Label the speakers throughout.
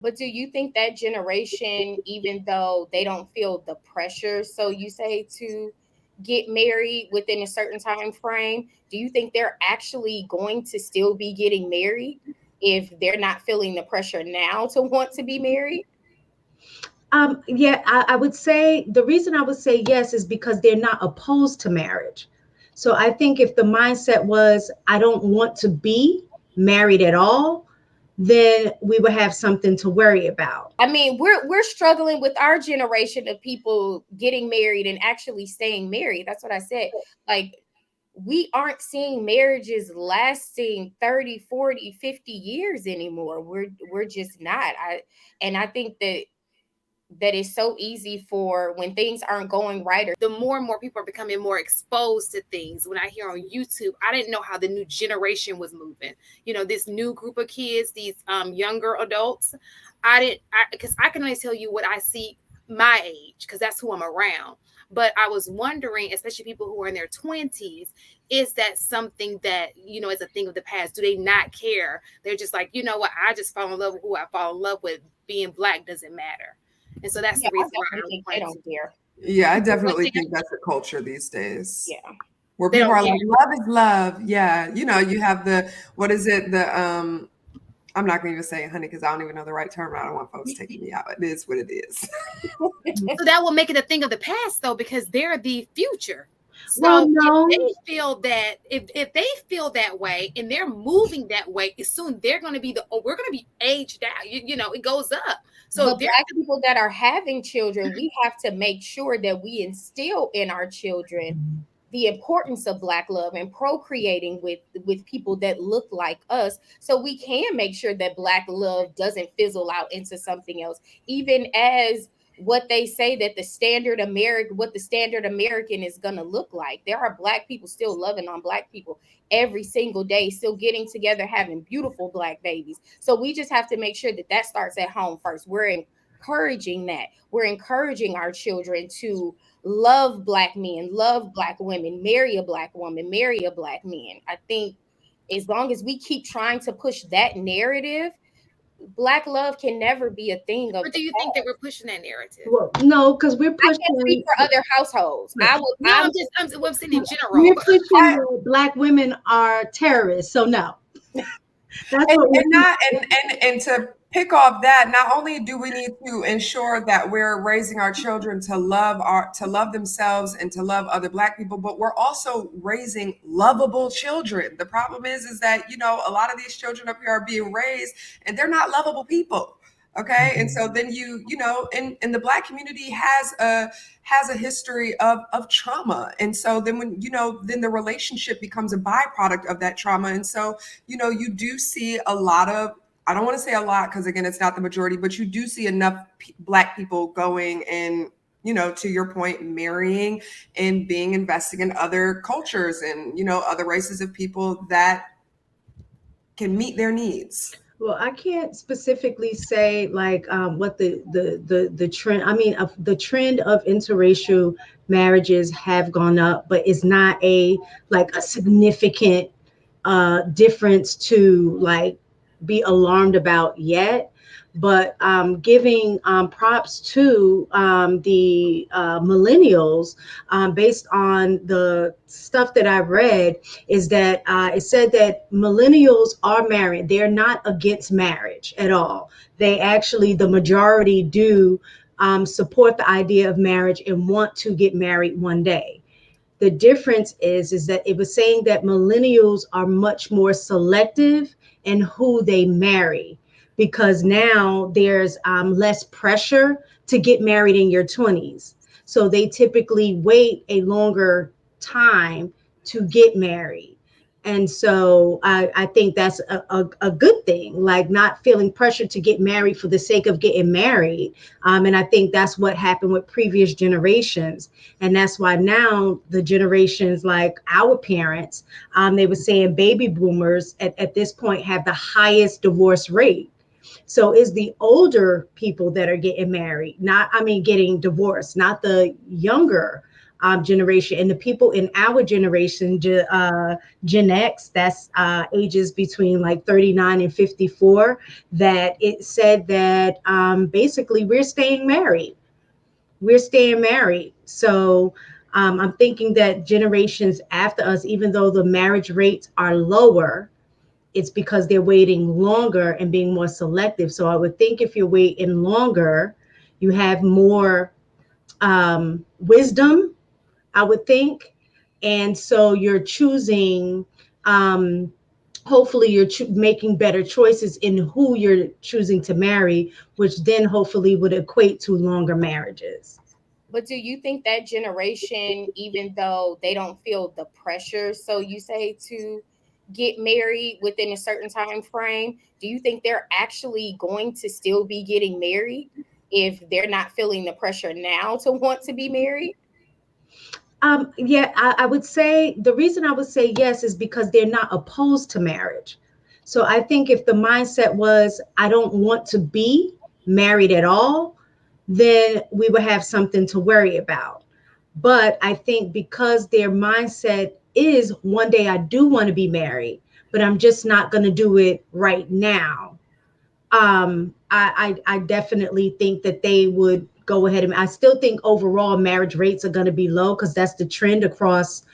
Speaker 1: But do you think that generation, even though they don't feel the pressure, so you say, to get married within a certain time frame, do you think they're actually going to still be getting married if they're not feeling the pressure now to want to be married?
Speaker 2: Yeah, I would say the reason I would say yes is because they're not opposed to marriage. So I think if the mindset was, I don't want to be married at all, then we would have something to worry about.
Speaker 1: I mean, we're struggling with our generation of people getting married and actually staying married. That's what I said. Like, we aren't seeing marriages lasting 30, 40, 50 years anymore. We're just not. I think that is so easy for when things aren't going right, or
Speaker 3: The more and more people are becoming more exposed to things. When I hear on YouTube, I didn't know how the new generation was moving. This new group of kids, these younger adults. I didn't, because I can only tell you what I see my age, because that's who I'm around. But I was wondering, especially people who are in their 20s, is that something that, is a thing of the past? Do they not care? They're just like, you know what? I just fall in love with who I fall in love with. Being black doesn't matter. And so that's
Speaker 1: yeah,
Speaker 3: the
Speaker 1: I
Speaker 3: reason why I
Speaker 1: definitely think they
Speaker 3: wanted to.
Speaker 1: don't care.
Speaker 4: Yeah, I
Speaker 3: Once
Speaker 4: definitely
Speaker 3: they got,
Speaker 4: think that's a culture these days
Speaker 1: Yeah.
Speaker 4: where
Speaker 3: they
Speaker 4: people
Speaker 3: don't
Speaker 4: are
Speaker 3: care.
Speaker 4: like, love is love. Yeah. You have what is it? I'm not going to even say it, honey, because I don't even know the right term. I don't want folks taking me out. It is what it is.
Speaker 3: So that will make it a thing of the past, though, because they're the future.
Speaker 2: Well,
Speaker 3: So if
Speaker 2: no.
Speaker 3: they feel that, if they feel that way and they're moving that way, soon they're going to be we're going to be aged out. It goes up. So
Speaker 1: But
Speaker 3: they're
Speaker 1: black people that are having children, we have to make sure that we instill in our children the importance of black love and procreating with people that look like us, so we can make sure that black love doesn't fizzle out into something else. Even as what they say that the standard American is going to look like, there are black people still loving on black people every single day, still getting together, having beautiful black babies. So we just have to make sure that that starts at home first. We're encouraging that. We're encouraging our children to love black men, love black women, marry a black woman, marry a black man. I think as long as we keep trying to push that narrative, black love can never be a thing of
Speaker 3: or
Speaker 1: the
Speaker 3: do you think that
Speaker 1: past.
Speaker 3: we're pushing that narrative?
Speaker 2: Well, no, because we're
Speaker 1: I can't speak
Speaker 2: pushing.
Speaker 1: for other households.
Speaker 3: No, I'm saying in general.
Speaker 2: We're pushing that black women are terrorists. So no, that's
Speaker 4: And
Speaker 2: what we're
Speaker 4: and not and to pick off that, not only do we need to ensure that we're raising our children to love themselves and to love other black people, but we're also raising lovable children. The problem is that a lot of these children up here are being raised and they're not lovable people. Okay. And so then and the black community has a history of trauma. And so then then the relationship becomes a byproduct of that trauma. And so you do see a lot of, I don't want to say a lot because again, it's not the majority, but you do see enough black people going and, to your point, marrying and being invested in other cultures and, other races of people that can meet their needs.
Speaker 2: Well, I can't specifically say like what the trend. I mean, the trend of interracial marriages have gone up, but it's not a significant difference to like be alarmed about yet. But giving props to the millennials, based on the stuff that I've read, is that it said that millennials are married. They're not against marriage at all. They actually, the majority do support the idea of marriage and want to get married one day. The difference is that it was saying that millennials are much more selective in who they marry, because now there's less pressure to get married in your 20s. So they typically wait a longer time to get married. And so I think that's a good thing, like not feeling pressure to get married for the sake of getting married. And I think that's what happened with previous generations. And that's why now the generations like our parents, they were saying baby boomers at this point have the highest divorce rate. So it's the older people that are getting married, not, I mean, getting divorced, not the younger generation, and the people in our generation, Gen X, that's ages between like 39 and 54, that it said that basically we're staying married. So I'm thinking that generations after us, even though the marriage rates are lower, it's because they're waiting longer and being more selective. So I would think if you're waiting longer, you have more wisdom, I would think. And so you're choosing, um, hopefully, you're making better choices in who you're choosing to marry, which then hopefully would equate to longer marriages.
Speaker 1: But do you think that generation, even though they don't feel the pressure, so you say, to get married within a certain time frame, do you think they're actually going to still be getting married if they're not feeling the pressure now to want to be married?
Speaker 2: Yeah, I would say the reason I would say yes is because they're not opposed to marriage. So I think if the mindset was, I don't want to be married at all, then we would have something to worry about. But I think because their mindset is, one day I do want to be married, but I'm just not going to do it right now. I definitely think that they would go ahead, and I still think overall marriage rates are going to be low because that's the trend across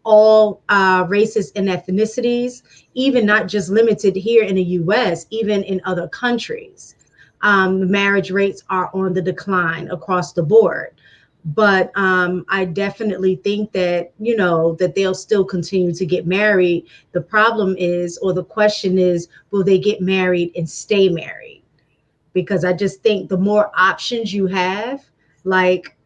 Speaker 2: all races and ethnicities, even not just limited here in the US, even in other countries. The marriage rates are on the decline across the board. But I definitely think that, that they'll still continue to get married. The problem is, or the question is, will they get married and stay married? Because I just think the more options you have, like,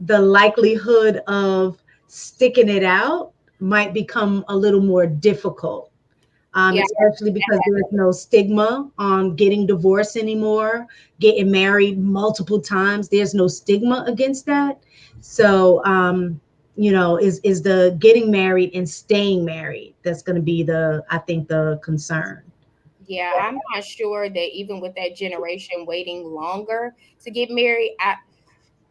Speaker 2: the likelihood of sticking it out might become a little more difficult,
Speaker 1: Yeah,
Speaker 2: especially because there's no stigma on getting divorced anymore, getting married multiple times. There's no stigma against that. So, is the getting married and staying married that's going to be I think, the concern.
Speaker 1: yeah, I'm not sure that even with that generation waiting longer to get married,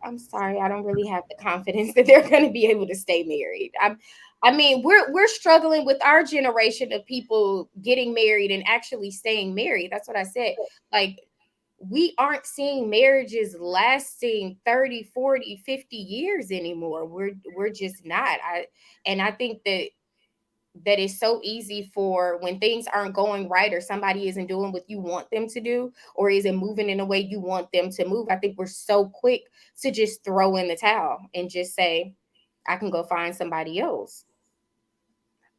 Speaker 1: I'm sorry, I don't really have the confidence that they're going to be able to stay married. I mean, we're struggling with our generation of people getting married and actually staying married. That's what I said. Like, we aren't seeing marriages lasting 30, 40, 50 years anymore. We're just not. I think that is so easy for when things aren't going right, or somebody isn't doing what you want them to do, or isn't moving in a way you want them to move. I think we're so quick to just throw in the towel and just say, I can go find somebody else.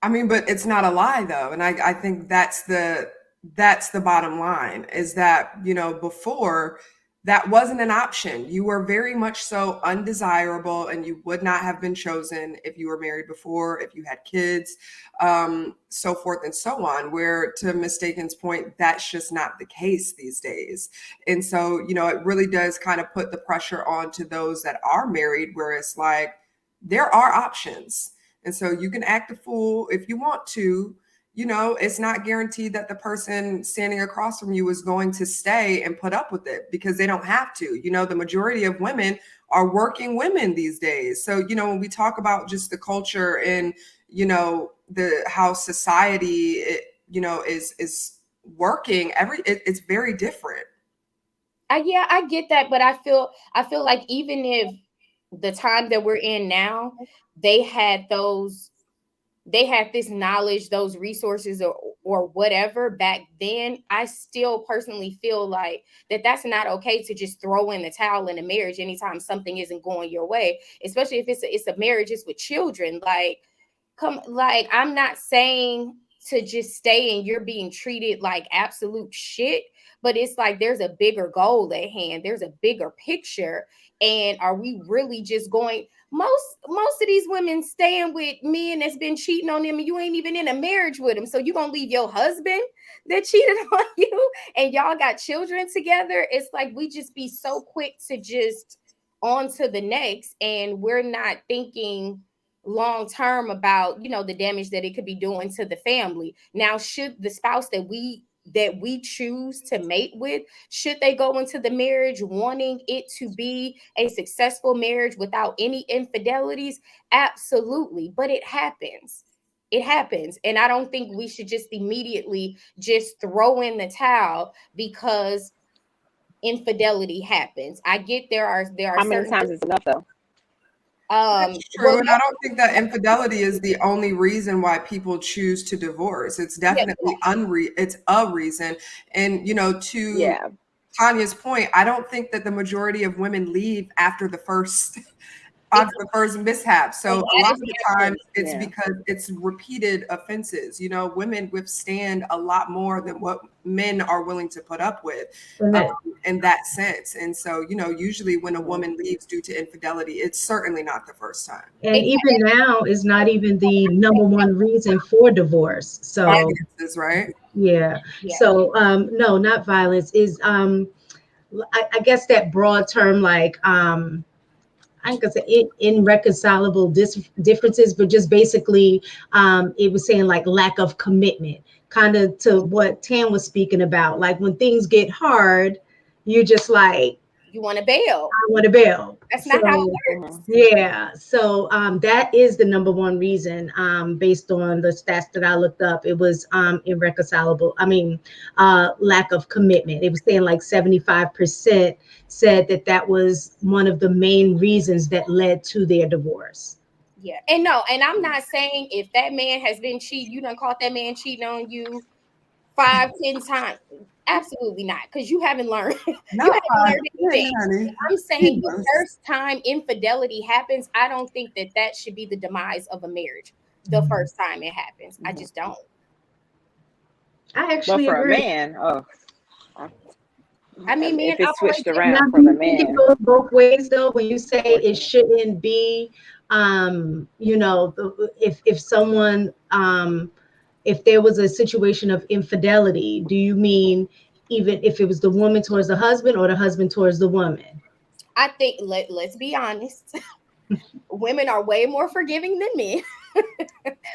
Speaker 4: I mean, but it's not a lie though. And I think that's the bottom line, is that, before, that wasn't an option. You were very much so undesirable, and you would not have been chosen if you were married before, if you had kids, so forth and so on. Where, to Mistaken's point, that's just not the case these days. And so, it really does kind of put the pressure on to those that are married, where it's like, there are options. And so you can act a fool if you want to. It's not guaranteed that the person standing across from you is going to stay and put up with it, because they don't have to. The majority of women are working women these days. So, when we talk about just the culture and, the how society, is working, it's very different.
Speaker 1: Yeah, I get that, but I feel like even if the time that we're in now, they had those they had this knowledge, those resources, or whatever back then, I still personally feel like that's not okay to just throw in the towel in a marriage anytime something isn't going your way, especially if it's a marriage, it's with children. Like, I'm not saying to just stay and you're being treated like absolute shit, but it's like there's a bigger goal at hand, there's a bigger picture. And are we really just going, most of these women staying with men that's been cheating on them, and you ain't even in a marriage with them, so you gonna leave your husband that cheated on you and y'all got children together? It's like we just be so quick to just on to the next, and we're not thinking long term about the damage that it could be doing to the family. Now, should the spouse that we that we choose to mate with, should they go into the marriage wanting it to be a successful marriage without any infidelities? Absolutely. But it happens. It happens. And I don't think we should just immediately just throw in the towel because infidelity happens. I get there are
Speaker 5: How many
Speaker 1: certain
Speaker 5: times is enough though?
Speaker 4: That's
Speaker 1: well,
Speaker 4: true. And I don't think that infidelity is the only reason why people choose to divorce. It's
Speaker 1: yeah,
Speaker 4: definitely it's a reason. And, to
Speaker 5: Yeah.
Speaker 4: Tanya's point, I don't think that the majority of women leave after the first
Speaker 1: it,
Speaker 4: mishap. So
Speaker 1: and
Speaker 4: a
Speaker 1: that
Speaker 4: lot
Speaker 1: is
Speaker 4: of the
Speaker 1: happening.
Speaker 4: times it's
Speaker 5: Yeah.
Speaker 4: because it's repeated offenses. Women withstand a lot more than what men are willing to put up with, um,
Speaker 2: Correct.
Speaker 4: in that sense. And so, usually when a
Speaker 5: Mhm.
Speaker 4: woman leaves due to infidelity, it's certainly not the first time.
Speaker 2: And even now is not even the number one reason for divorce. So
Speaker 4: Finances, right?
Speaker 2: yeah.
Speaker 1: Yeah.
Speaker 2: So no, not violence is I guess that broad term like I guess irreconcilable differences, but just basically it was saying like lack of commitment, kind of to what Tam was speaking about. Like when things get hard, you're just like,
Speaker 1: You want to bail.
Speaker 2: I want to bail.
Speaker 1: That's not how
Speaker 2: So
Speaker 1: it works.
Speaker 5: Mhm.
Speaker 2: yeah, so that is the number one reason, based on the stats that I looked up. It was irreconcilable. I mean, lack of commitment. It was saying like 75% said that that was one of the main reasons that led to their divorce.
Speaker 1: Yeah. And no, and I'm not saying if that man has been cheating, you done caught that man cheating on you 5, 10 times. Absolutely not, because you haven't learned. You
Speaker 4: Not
Speaker 1: haven't
Speaker 4: five,
Speaker 1: learned
Speaker 4: 10,
Speaker 1: anything.
Speaker 4: honey.
Speaker 1: I'm saying the
Speaker 4: Jesus.
Speaker 1: first time infidelity happens, I don't think that that should be the demise of a marriage. The first time it happens, I
Speaker 5: Mhm.
Speaker 1: just don't.
Speaker 2: I
Speaker 5: But
Speaker 2: actually
Speaker 5: for a
Speaker 2: agree.
Speaker 5: man, I-
Speaker 1: I mean, men
Speaker 5: if it's
Speaker 1: operate
Speaker 5: switched
Speaker 2: Now,
Speaker 5: around
Speaker 2: do
Speaker 5: for the
Speaker 2: you think it
Speaker 5: man,
Speaker 2: goes both ways though? When you say it
Speaker 5: unfortunately.
Speaker 2: shouldn't be, if someone, if there was a situation of infidelity, do you mean even if it was the woman towards the husband or the husband towards the woman?
Speaker 1: I think let's be honest. Women are way more forgiving than men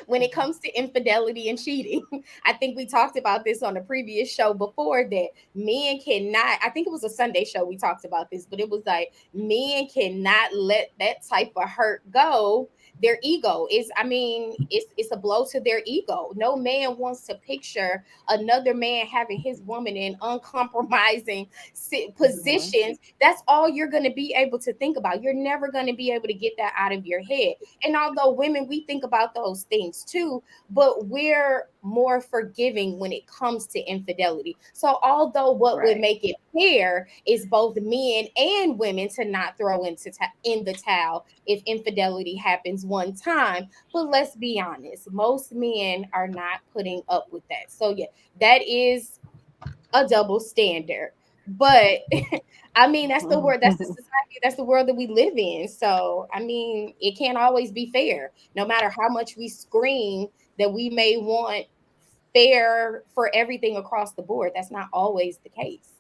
Speaker 1: when it comes to infidelity and cheating. I think we talked about this on a previous show before that men cannot, I think it was a Sunday show we talked about this, but it was like men cannot let that type of hurt go. Their ego is, I mean, it's a blow to their ego. No man wants to picture another man having his woman in uncompromising
Speaker 5: Mhm.
Speaker 1: positions. That's all you're going to be able to think about. You're never going to be able to get that out of your head. And although women, we think about those things too, but we're more forgiving when it comes to infidelity. So although what would
Speaker 5: Right.
Speaker 1: make it fair is both men and women to not throw in the towel if infidelity happens one time, but let's be honest, most men are not putting up with that. So yeah, that is a double standard. But I mean, that's the word, that's the
Speaker 5: Mhm.
Speaker 1: society, that's the world that we live in. So I mean, it can't always be fair. No matter how much we scream that we may want fair for everything across the board, that's not always the case.